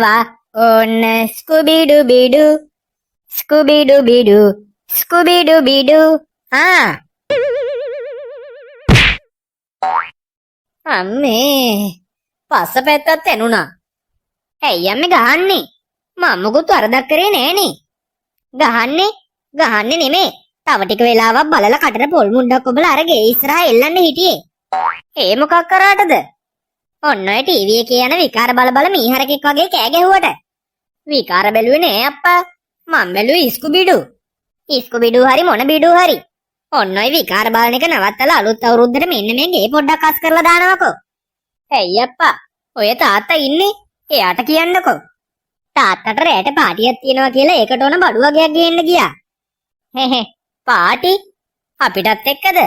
එනවා ඔන්න ස්කුබිඩුබිඩු ස්කුබිඩුබිඩු ස්කුබිඩුබිඩු. අම්මේ පස්ස පැත්තත් එනුණා. ඇයි අම්මේ ගහන්නේ? මම මොකුත් වරදක් කරේ නෑනේ. ගහන්නේ නෙමේ. තව ටික වෙලාවක් බලලා කටට පොල් මුණ්ඩක් ඔබලා අර ගේ ඉස්සරහා එල්ලන්න හිටියේ. ඒ මොකක් කරාටද? ඔන්න ඔය ටීවී එකේ යන විකාර බල මීහරකෙක් වගේ කෑ ගැහුවට. විකාර බැලුවේ නෑ අප්පා. මම බැලුවේ ඉස්කුබිඩු. ඉස්කුබිඩු හරි මොන බිඩු හරි. ඔන්න ඔය විකාර බලන එක නවත්තලා අලුත් අවුරුද්දට මෙන්න මේ ගේ පොඩ්ඩක් අස් කරලා දානවකෝ. ඇයි අප්පා? ඔය තාත්තා ඉන්නේ. එයාට කියන්නකෝ. තාත්තට රැට පාටියක් තියෙනවා කියලා ඒකට ඕන බඩු වගේක් ගේන්න ගියා. හෙහෙ පාටි? අපිටත් එක්කද?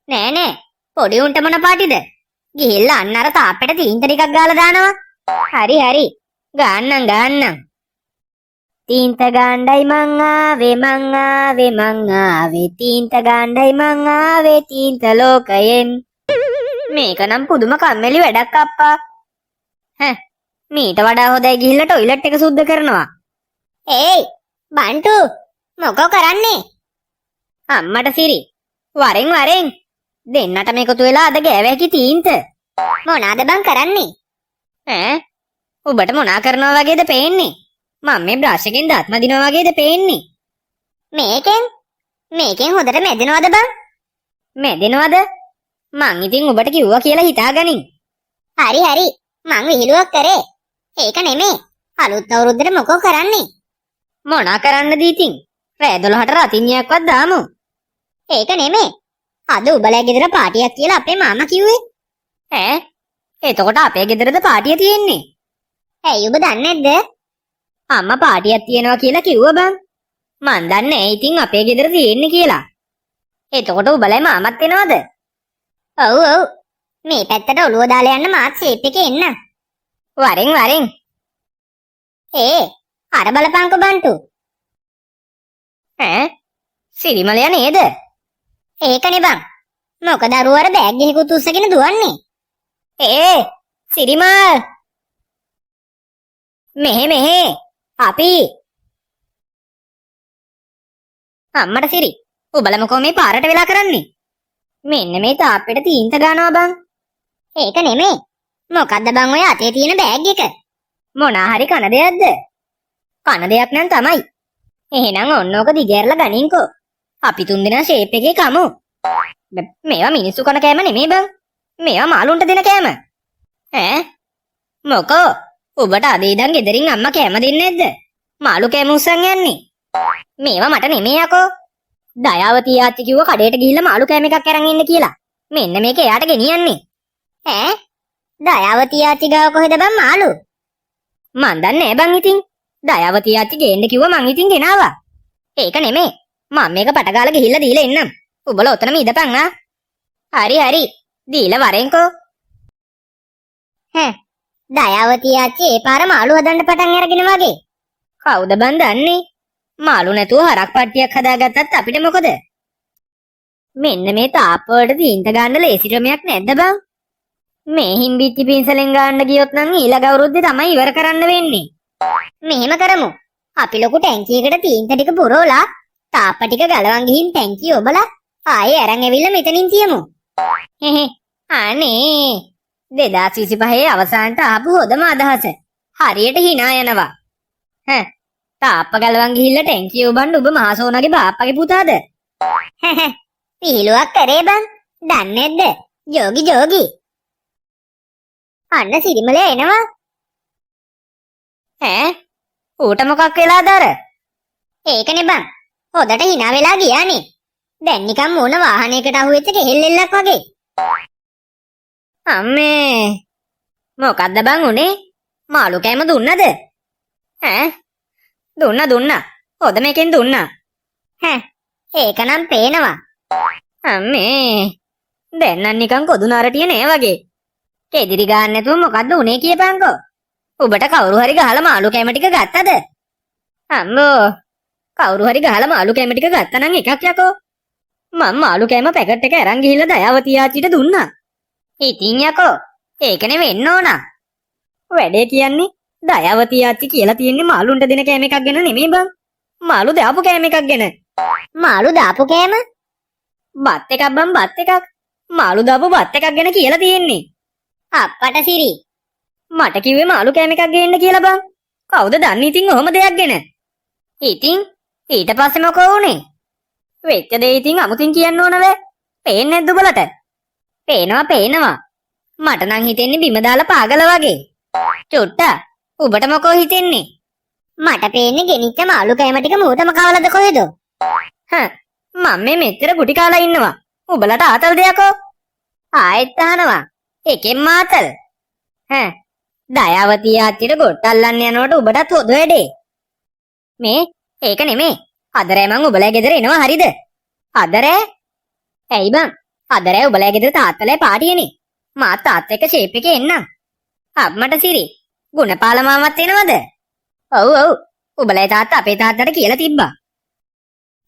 නෑ පොඩි උන්ට මොන පාටිද? ගිහිල්ලා අන්න අර තාප්පෙට තීන්ත ටිකක් ගාලා දානවා. හරි ගාන්නම්. තීන්ත ගාණ්ඩයි මං ආවේ තීන්ත ගාණ්ඩයි මං ආවේ තීන්ත ලෝකයෙන්. මේක නම් පුදුම කම්මැලි වැඩක් අප්පා. මීට වඩා හොඳයි ගිහිල්ලා ටොයිලට් එක සුද්ධ කරනවා. ඒයි බන්ටු මොකෝ කරන්නේ? අම්මට සිරි වරෙන් දෙන්නටම එකතු වෙලා අද ගෑවැකි තීන්ත. මොනාද බං කරන්නේ? ඔබට මොනා කරනවා වගේද පේන්නේ? මම මේ බ්‍රෂ් එකෙන් දත් මදිනවා වගේද පේන්නේ? මේකෙන් හොඳට මැදෙනවද බං? මැදෙනවද? මං ඉතින් ඔබට කිව්වා කියලා හිතාගනින්. හරි මං විහිළුවක් කරේ. ඒක නෙමේ. අලුත් අවුරුද්දට මොකෝ කරන්නේ? මොනා කරන්නද ඉතින්? රෑ 12ට රතිඤ්ඤයක්වත් දාමු. ඒක නෙමේ. අද උඹලා ගෙදර පාටියක් කියලා අපේ මාමා කිව්වේ. එතකොට අපේ ගෙදරද පාටිය තියෙන්නේ? ඇයි ඔබ දන්නේ නැද්ද? අම්මා පාටියක් තියෙනවා කියලා කිව්වා බං. මං දන්නේ නැහැ ඉතින් අපේ ගෙදර තියෙන්නේ කියලා. එතකොට උඹලා මාමත් එනවද? ඔව්. මේ පැත්තට ඔළුව දාලා යන්න මාත් ෂේප් එකේ එන්න. වරෙන්. අර බලපංකො බන්ටු. සිරිමලයා නේද? ඒකනේ බං. මොකද අර බෑග් එකකුත් උස්සගෙන දුවන්නේ. සිරිමල්. මෙහෙ. අපි. අම්මට සිරි. ඔබලා මොකෝ මේ පාරට වෙලා කරන්නේ? මෙන්න මේ තාප්පෙට තීන්ත ගන්නවා බං. ඒක නෙමේ. මොකද්ද බං ඔය අතේ තියෙන බෑග් එක? මොනා හරි කන දෙයක්ද? කන දෙයක් නම් තමයි. එහෙනම් ඔන්න ඕක දිගහැරලා ගනින්කෝ. අපි තුන් දෙනා ෂේප් එකේ කමු. මේවා මිනිස්සු කන කෑම නෙමෙයි බං. මේවා මාළුන්ට දෙන කෑම. මොකෝ? ඔබට අද ඉඳන් ගෙදරින් අම්මා කෑම දෙන්නේ නැද්ද? මාළු කෑම උස්සන් යන්නේ. මේවා මට නෙමෙයි යකෝ. දයාවතී ආච්චි කිව්ව කඩේට ගිහිල්ලා මාළු කෑම එකක් අරන් එන්න කියලා. මෙන්න මේක එයාට ගෙනියන්නේ. දයාවතී ආච්චි ගාව කොහෙද බං මාළු? මන් දන්නේ නෑ බං ඉතින්. දයාවතී ආච්චි ගේන්න කිව්ව මං ඉතින් ගෙනාවා. ඒක නෙමෙයි. මම මේක පටගාලා ගිහිල්ලා දීලා එන්නම්. ඔබලා ඔතනම ඉඳපන් හරි. දීලා වරෙන්කෝ. දයාවතී ආච්චි ඒ පාර මාළු හදන්න පටන් අරගෙන වගේ. කවුද බං දන්නේ? මාළු නැතුව හරක් පට්ටියක් හදාගත්තත් අපිට මොකද? මෙන්න මේ තාප්ප වලට තීන්ත ගන්න ලේසි ක්‍රමයක් නැද්ද බං? මේ හිම්බිච්චි පින්සලෙන් ගන්න ගියොත් නම් ඊළඟ අවුරුද්දේ තමයි ඉවර කරන්න වෙන්නේ. මෙහෙම කරමු. අපි ලොකු ටැංකියකට තීන්ත ටික පුරවලා තාප්ප ටික ගලවන් ගිහින් ටැංකිය ඔබලා ආයේ අරන් ඇවිල්ලා මෙතනින් තියමු. අනේ 2025 අවසානට ආපු හොදම අදහස. හරියට hina යනවා. තාප්ප ගලවන් ගිහිල්ලා ටැංකිය ඔබන්න ඔබ මහසෝනාගේ බාප්පගේ පුතාද? පිහිලුවක් කරේ බං. දන්නේ නැද්ද? ජෝගි. අන්න සිරිමලයා එනවා. ඌට මොකක් වෙලාද අර? ඒකනේ බං. හොදට hina වෙලා ගියානේ. දැන් නිකන් මොන වාහනයකට අහුවෙච්ච කෙහෙල්ලෙල්ලක් වගේ. අම්මේ මොකද්ද බං උනේ? මාළු කෑම දුන්නද? දුන්නා. හොද මේකෙන් දුන්නා. ඒක නම් පේනවා. අම්මේ දැන් නම් නිකන් කොදු නරටිය නෑ වගේ. කෙදිරි ගන්න නැතුව මොකද්ද උනේ කියපන්කෝ. ඔබට කවුරු හරි ගහලා මාළු කෑම ටික ගත්තද? අම්මෝ කවුරු හරි ගහලා මාළු කෑම ටික ගත්තා නම් එකක් යකෝ. මම මාළු කෑම පැකට් එක අරන් ගිහිල්ලා දයාවතී ආච්චිට දුන්නා. ඉතින් යකෝ ඒකනේ වෙන්න ඕන. වැඩේ කියන්නේ දයාවතී ආච්චි කියලා තියෙන්නේ මාළුන්ට දෙන කෑම එකක් ගැන නෙමෙයි බං. මාළු දාපු කෑම එකක් ගැන. මාළු දාපු කෑම? බත් එකක් බං බත් එකක්. මාළු දාපු බත් එකක් ගැන කියලා තියෙන්නේ. අප්පට සිරි. මට කිව්වේ මාළු කෑම එකක් ගේන්න කියලා බං. කවුද දන්නේ ඉතින් ඔහොම දෙයක් ගැන? ඉතින් ඊට පස්සේ මොකෝ උනේ? වෙච්ච දේ ඉතින් අමුතින් කියන්න ඕන බෑ. පේන්නේ නැද්ද උඹලට? පේනවා. මට නම් හිතෙන්නේ බිම දාලා පාගල වගේ. චුට්ටා උඹට මොකෝ හිතෙන්නේ? මට පේන්නේ ගෙනිච්ච මාළු කෑම ටික මූතම කවලද කොහෙද? මම මේ මෙච්චර ගුටි කාලා ඉන්නවා. උඹලට ආතල් දෙයක්ෝ? ආයෙත් අහනවා. එකෙන් මාතල්. දයාවතී ආච්චිට ගොට්ටල්ලන්න යනකොට උඹටත් හොද වැඩේ. මේ ඒක නෙමේ. අදරෑ මං උඹලා ගෙදර එනවා හරිද? අදරෑ? ඇයි බං? අදරෑ උඹලා ගෙදර තාත්තලා පාටියනේ. මාත් තාත්ත එක්ක ෂේප් එකේ එන්නම්. අම්මට සිරි. ගුණපාල මාමත් එනවද? ඔව්. උඹලා තාත්තා අපේ තාත්තට කියලා තිබ්බා.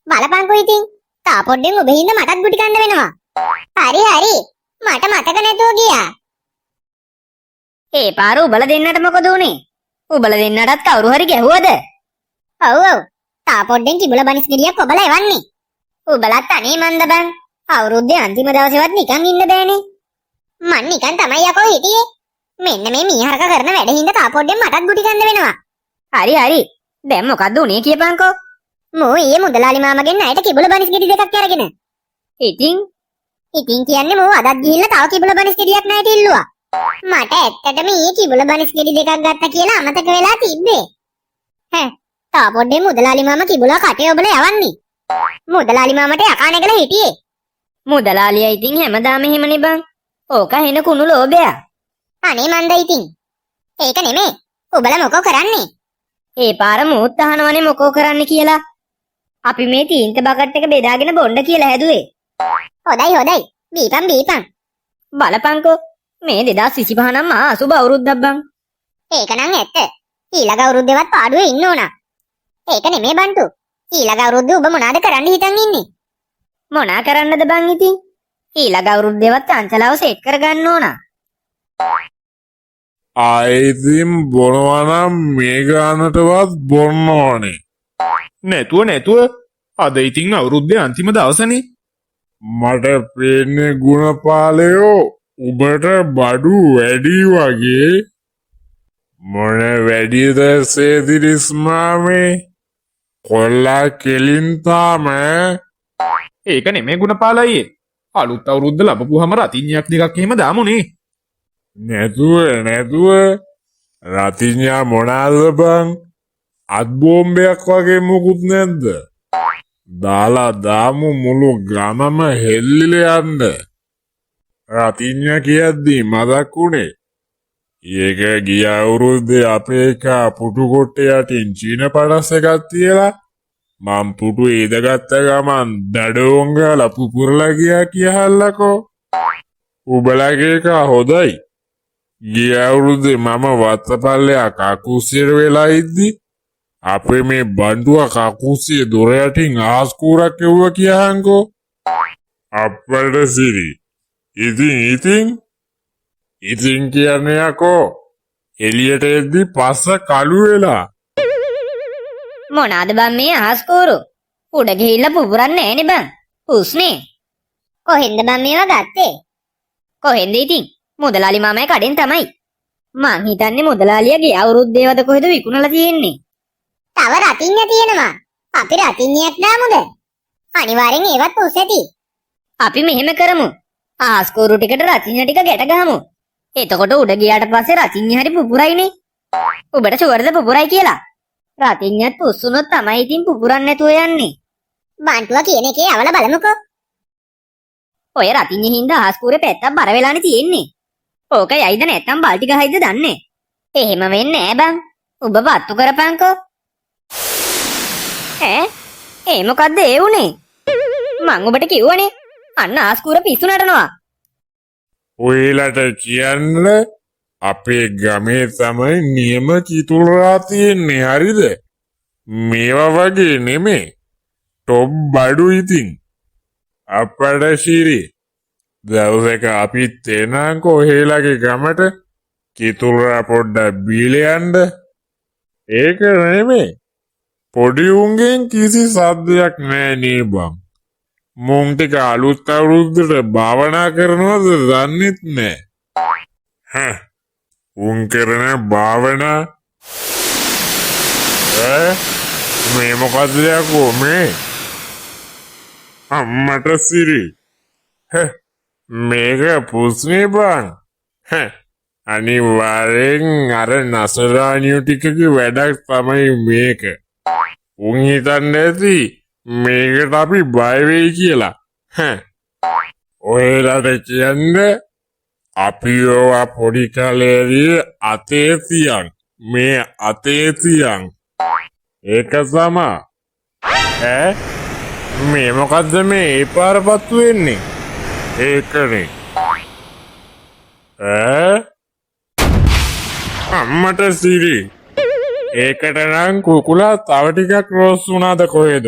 බලපන්කෝ ඉතින්. තා පොඩ්ඩෙන් ඔබ හින්දා මටත් ගුටි කන්න වෙනවා. හරි. මට මතක නැතුව ගියා. ඒ පාර උඹලා දෙන්නට මොකද උනේ? උඹලා දෙන්නටත් කවුරු හරි ගැහුවද? ඔව්. තා පොඩ්ඩෙන් කිඹුල බනිස් ගෙඩියක් ඔබලා එවන්නේ. උඹලත් අනේ මන්ද බං. අවුරුද්දේ අන්තිම දවසේවත් නිකන් ඉන්න බෑනේ. මං නිකන් තමයි යකෝ හිටියේ. මෙන්න මේ මීහරක කරන වැඩ හින්දා තා පොඩ්ඩෙන් මටත් ගුටි කන්න වෙනවා. හරි. දැන් මොකද්ද උනේ කියපන්කෝ. මෝ ඊයේ මුදලාලි මාමගෙන් ණයට කිඹුල බනිස් ගෙඩි දෙකක් අරගෙන. ඉතින් කියන්නේ මෝ අදත් ගිහිල්ලා තව කිඹුල බනිස් ගෙඩියක් ණයට ඉල්ලුවා. මට ඇත්තටම ඊයේ කිඹුල බනිස් ගෙඩි දෙකක් ගත්තා කියලා අමතක වෙලා තිබ්බේ. තා පොඩ්ඩෙන් මුදලාලි මාමා කිඹුලා කටේ ඔබලා යවන්නේ. මුදලාලි මාමට යකා නැගලා හිටියේ. මුදලාලියා ඉතින් හැමදාම එහෙමනේ බං. ඕක හෙන කුණු ලෝභය. අනේ මන්ද ඉතින්. ඒක නෙමේ. ඔබලා මොකෝ කරන්නේ? ඒ පාර මූත් අහනවනේ මොකෝ කරන්න කියලා. අපි මේ තීන්ත බකට් එක බෙදාගෙන බොණ්ඩ කියලා හැදුවේ. හොඳයි. බීපන්. බලපන්කෝ. මේ 2025 නම් අසුබ අවුරුද්දක් බං. ඒක නම් ඇත්ත. ඊළඟ අවුරුද්දේවත් පාඩුවේ ඉන්න ඕන. ඒක නෙමේ බන්ටු. ඊළඟ අවුරුද්දේ ඔබ මොනවාද කරන්න හිතන් ඉන්නේ? මොනා කරන්නද බං ඉතින්? ඊළඟ අවුරුද්දේවත් චංචලාව සෙට් කරගන්න ඕන. ආයෙදින් බොනවා නම් මේ ගානටවත් බොන්න ඕනේ. නැතුව අද ඉතින් අවුරුද්දේ අන්තිම දවසනේ. මට පේන්නේ ගුණපාලයෝ උඹට බඩු වැඩි වගේ. මොන වැඩිද සේදිරිස් මාමේ? කොල්ලා කෙලින් තාම. ඒක නෙමේ ගුණපාලයේ. අලුත් අවුරුද්ද ලැබපුවාම රතිඤ්ඤයක් දෙකක් එහෙම දාමුනේ. නැතුව රතිඤ්ඤා මොනාද බං? අත් බෝම්බයක් වගේ මොකුත් නැද්ද? දාලා දාමු මුළු ගමම හෙල්ලිලා යන්න. රතිඤ්ඤා කියද්දි මතක් උනේ. ඒක ගිය අවුරුද්දේ අපේ එකා පුටු කොට්ටේ යටින් චීන පඩස් එකක් තියලා මං පුටු ඉදගත්ත ගමන් දඩෝන් ගාලා පුපුරලා ගියා කියහල්ලකෝ. උඹලගේ එකා හොඳයි. ගිය අවුරුද්දේ මම වත්තපල්ලෙයා කකුසිර වෙලා ඉද්දි අපේ මේ බණ්ඩුව කකුසිය දොර යටින් ආස් කූරක් එව්වා කියහන්කෝ. අප්පට සිරි. ඉතින් කියන්නේ යකෝ එළියට එද්දි පස්ස කළු වෙලා. මොනාද බං මේ ආස්කෝරු? උඩ ගිහිල්ලා පුපුරන්නේ නෑනේ බං. හුස්නේ. කොහෙන්ද බං මේවා ගත්තේ? කොහෙන්ද ඉතින්? මුදලාලි මාමයි කඩෙන් තමයි. මං හිතන්නේ මුදලාලියා ගිය අවුරුද්දේවද කොහෙද විකුණලා තියෙන්නේ. තව රතිඤ්ඤ තියෙනවා. අපි රතිඤ්ඤයක් දාමුද? අනිවාර්යෙන් ඒවත් පුස් ඇති. අපි මෙහෙම කරමු. ආස්කෝරු ටිකට රතිඤ්ඤ ටික ගැට ගහමු. එතකොට උඩ ගියාට පස්සේ රතිඤ්ඤ හරි පුපුරයිනේ. ඔබට ෂුවර්ද පුපුරයි කියලා? රතිඤ්ඤත් පුස්සුනොත් තමයි ඉතින් පුපුරන්න නැතුව යන්නේ. බන්ටුවා කියන එකේ අවල බලමුකෝ. ඔය රතිඤ්ඤ හින්දා ආස්කෝරේ පැත්තක් බර වෙලානේ තියෙන්නේ. ඕක යයිද නැත්තම් බල්ටි ගහයිද දන්නේ. එහෙම වෙන්නේ නෑ බං. ඔබ වත්තු කරපන්කෝ. ඒ මොකද්ද ඒ උනේ? මං ඔබට කිව්වනේ. අන්න ආස්කෝර පිස්සු නටනවා. ඔයලට කියන්න අපේ ගමේ තමයි නියම කිතුල්රා තියෙන්නේ හරිද? මේවා වගේ නෙමේ. ටොප් බඩු ඉතින්. අපට ශිරි. දවසක අපිත් එනංකෝ ඔහෙලගේ ගමට කිතුල්රා පොඩ්ඩක් බීලා යන්න. ඒක නෙමේ. පොඩි උන්ගෙන් කිසි සද්දයක් නෑ නේ බං. මුන් ටික අලුත් අවුරුද්දට භාවනා කරනවද දන්නෙත් නෑ. උන් කරන භාවනා මේ මොකද්ද යකෝ මේ? අම්මට සිරි. මේක පුස්නේ බං. අනිවාර්යෙන් අර නසරානියෝ ටිකගේ වැඩක් තමයි මේක. උන් හිතන්නේ ඇති මේකට අපි බය වෙයි කියලා. ඔයලාට කියන්නේ අපි ඕවා පොඩි කාලේදී අතේ තියන්. මේ අතේ තියන්. ඒක සමා. මේ මොකද්ද මේ පාරපත්තු වෙන්නේ? ඒකනේ. අම්මට සිරි. ඒකට නම් කුකුලා තව ටිකක් රෝස් වුණාද කොහෙද?